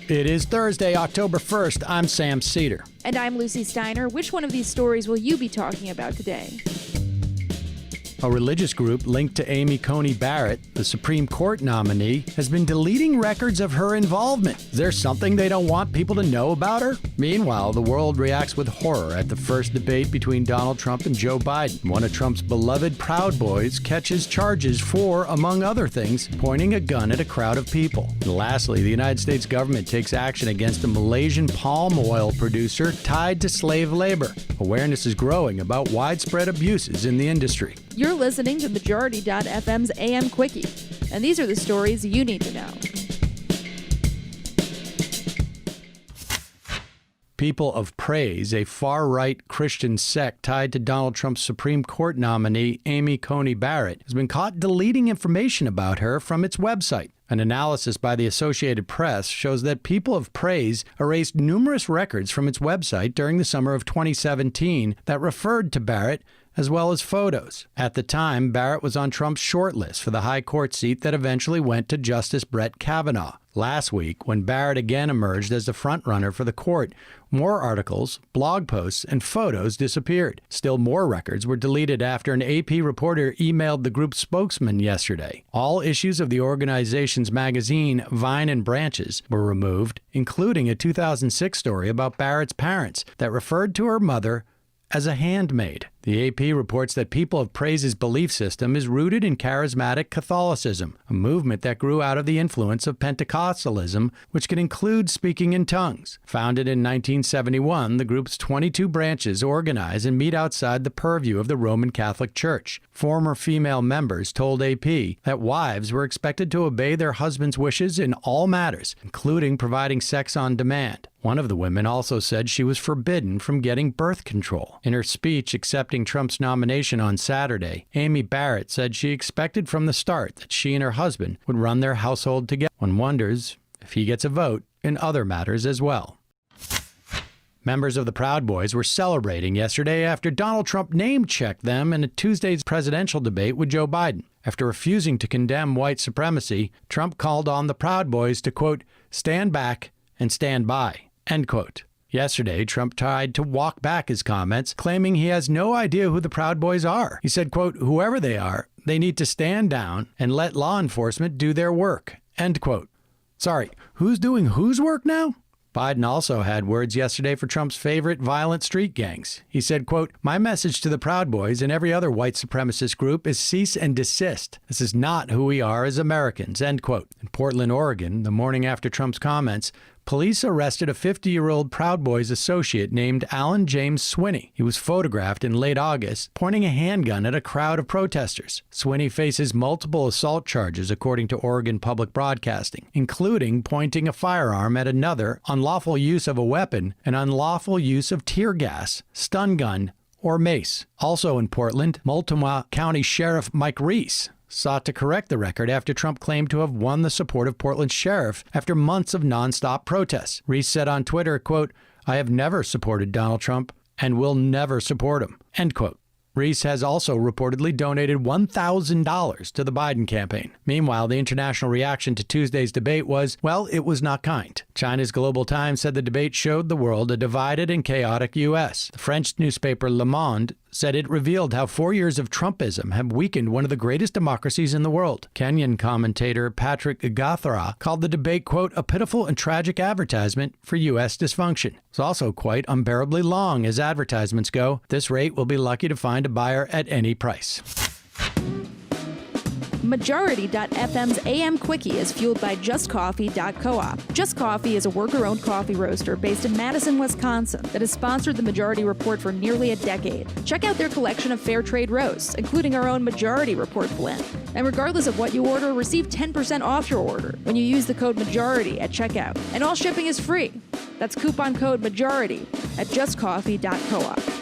It is Thursday, October 1st. I'm Sam Cedar. And I'm Lucy Steiner. Which one of these stories will you be talking about today? A religious group linked to Amy Coney Barrett, the Supreme Court nominee, has been deleting records of her involvement. Is there something they don't want people to know about her? Meanwhile, the world reacts with horror at the first debate between Donald Trump and Joe Biden. One of Trump's beloved Proud Boys catches charges for, among other things, pointing a gun at a crowd of people. And lastly, the United States government takes action against a Malaysian palm oil producer tied to slave labor. Awareness is growing about widespread abuses in the industry. You're listening to Majority.fm's AM Quickie, and these are the stories you need to know. People of Praise, a far-right Christian sect tied to Donald Trump's Supreme Court nominee Amy Coney Barrett, has been caught deleting information about her from its website. An analysis by the Associated Press shows that People of Praise erased numerous records from its website during the summer of 2017 that referred to Barrett, as well as photos. At the time, Barrett was on Trump's shortlist for the high court seat that eventually went to Justice Brett Kavanaugh. Last week, when Barrett again emerged as the frontrunner for the court, more articles, blog posts, and photos disappeared. Still more records were deleted after an AP reporter emailed the group's spokesman yesterday. All issues of the organization's magazine, Vine and Branches, were removed, including a 2006 story about Barrett's parents that referred to her mother as a handmaid. The AP reports that People of Praise's belief system is rooted in charismatic Catholicism, a movement that grew out of the influence of Pentecostalism, which can include speaking in tongues. Founded in 1971, the group's 22 branches organize and meet outside the purview of the Roman Catholic Church. Former female members told AP that wives were expected to obey their husbands' wishes in all matters, including providing sex on demand. One of the women also said she was forbidden from getting birth control. In her speech accepting Trump's nomination on Saturday, Amy Barrett said she expected from the start that she and her husband would run their household together. One wonders if he gets a vote in other matters as well. Members of the Proud Boys were celebrating yesterday after Donald Trump name-checked them in a Tuesday's presidential debate with Joe Biden. After refusing to condemn white supremacy, Trump called on the Proud Boys to, quote, stand back and stand by, end quote. Yesterday, Trump tried to walk back his comments, claiming he has no idea who the Proud Boys are. He said, quote, whoever they are, they need to stand down and let law enforcement do their work, end quote. Sorry, who's doing whose work now? Biden also had words yesterday for Trump's favorite violent street gangs. He said, quote, my message to the Proud Boys and every other white supremacist group is cease and desist. This is not who we are as Americans, end quote. In Portland, Oregon, the morning after Trump's comments, police arrested a 50-year-old Proud Boys associate named Alan James Swinney. He was photographed in late August pointing a handgun at a crowd of protesters. Swinney faces multiple assault charges, according to Oregon Public Broadcasting, including pointing a firearm at another, unlawful use of a weapon, and unlawful use of tear gas, stun gun, or mace. Also in Portland, Multnomah County Sheriff Mike Reese sought to correct the record after Trump claimed to have won the support of Portland's sheriff after months of nonstop protests. Reese said on Twitter, quote, I have never supported Donald Trump and will never support him, end quote. Reese has also reportedly donated $1,000 to the Biden campaign. Meanwhile, the international reaction to Tuesday's debate was, well, it was not kind. China's Global Times said the debate showed the world a divided and chaotic U.S. The French newspaper Le Monde said it revealed how 4 years of Trumpism have weakened one of the greatest democracies in the world. Kenyan commentator Patrick Gathra called the debate, quote, a pitiful and tragic advertisement for U.S. dysfunction. It's also quite unbearably long as advertisements go. This rate will be lucky to find a buyer at any price. Majority.fm's AM Quickie is fueled by JustCoffee.coop. Just Coffee is a worker-owned coffee roaster based in Madison, Wisconsin that has sponsored the Majority Report for nearly a decade. Check out their collection of fair trade roasts, including our own Majority Report blend. And regardless of what you order, receive 10% off your order when you use the code MAJORITY at checkout. And all shipping is free. That's coupon code MAJORITY at JustCoffee.coop.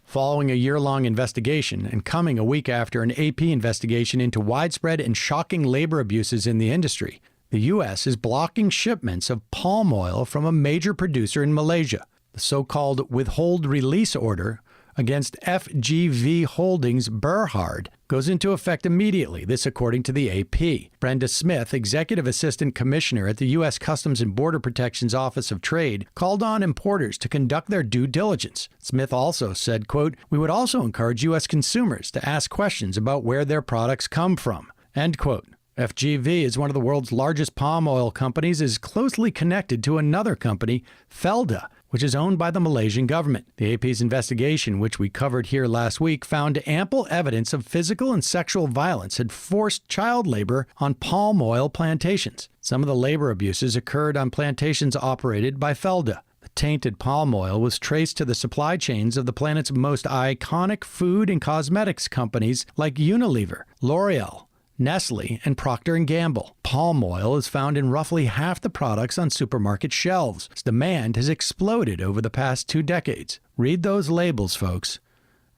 Following a year-long investigation and coming a week after an AP investigation into widespread and shocking labor abuses in the industry, the U.S. is blocking shipments of palm oil from a major producer in Malaysia. The so-called withhold release order against FGV Holdings Berhard goes into effect immediately, this according to the AP. Brenda Smith, Executive Assistant Commissioner at the U.S. Customs and Border Protection's Office of Trade, called on importers to conduct their due diligence. Smith also said, quote, "We would also encourage U.S. consumers to ask questions about where their products come from," end quote. FGV is one of the world's largest palm oil companies, is closely connected to another company, Felda, which is owned by the Malaysian government. The AP's investigation, which we covered here last week, found ample evidence of physical and sexual violence had forced child labor on palm oil plantations. Some of the labor abuses occurred on plantations operated by Felda. The tainted palm oil was traced to the supply chains of the planet's most iconic food and cosmetics companies like Unilever, L'Oreal, Nestle, and Procter & Gamble. Palm oil is found in roughly half the products on supermarket shelves. Its demand has exploded over the past 2 decades. Read those labels, folks,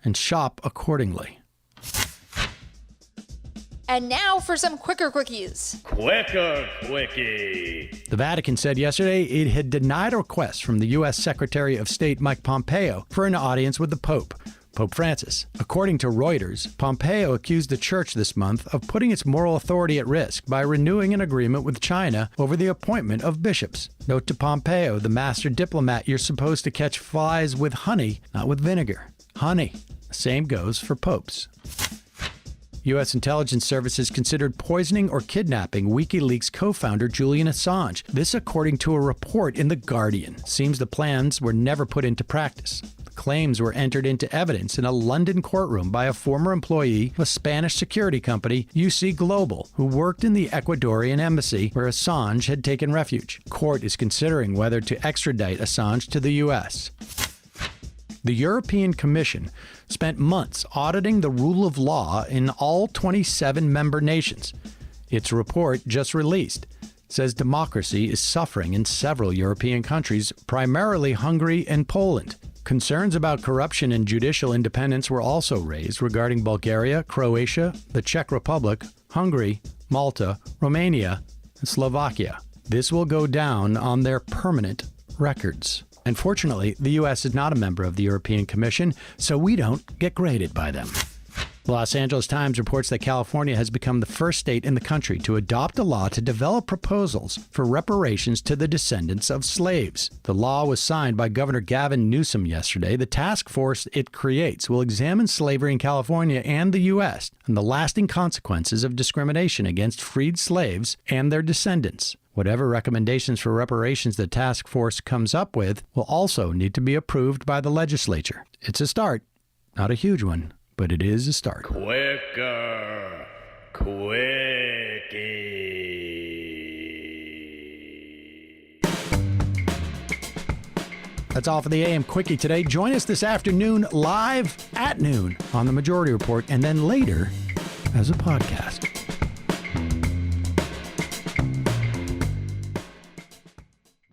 and shop accordingly. And now for some quicker quickies. Quicker Quickie. The Vatican said yesterday it had denied a request from the U.S. Secretary of State Mike Pompeo for an audience with the Pope Francis. According to Reuters, Pompeo accused the church this month of putting its moral authority at risk by renewing an agreement with China over the appointment of bishops. Note to Pompeo, the master diplomat, you're supposed to catch flies with honey, not with vinegar. Honey. The same goes for popes. U.S. intelligence services considered poisoning or kidnapping WikiLeaks co-founder Julian Assange. This according to a report in The Guardian. Seems the plans were never put into practice. Claims were entered into evidence in a London courtroom by a former employee of a Spanish security company, UC Global, who worked in the Ecuadorian embassy where Assange had taken refuge. Court is considering whether to extradite Assange to the U.S. The European Commission spent months auditing the rule of law in all 27 member nations. Its report, just released, says democracy is suffering in several European countries, primarily Hungary and Poland. Concerns about corruption and judicial independence were also raised regarding Bulgaria, Croatia, the Czech Republic, Hungary, Malta, Romania, and Slovakia. This will go down on their permanent records. Unfortunately, the U.S. is not a member of the European Commission, so we don't get graded by them. The Los Angeles Times reports that California has become the first state in the country to adopt a law to develop proposals for reparations to the descendants of slaves. The law was signed by Governor Gavin Newsom yesterday. The task force it creates will examine slavery in California and the U.S. and the lasting consequences of discrimination against freed slaves and their descendants. Whatever recommendations for reparations the task force comes up with will also need to be approved by the legislature. It's a start, not a huge one, but it is a start. Quicker Quickie. That's all for the AM Quickie today. Join us this afternoon live at noon on The Majority Report and then later as a podcast.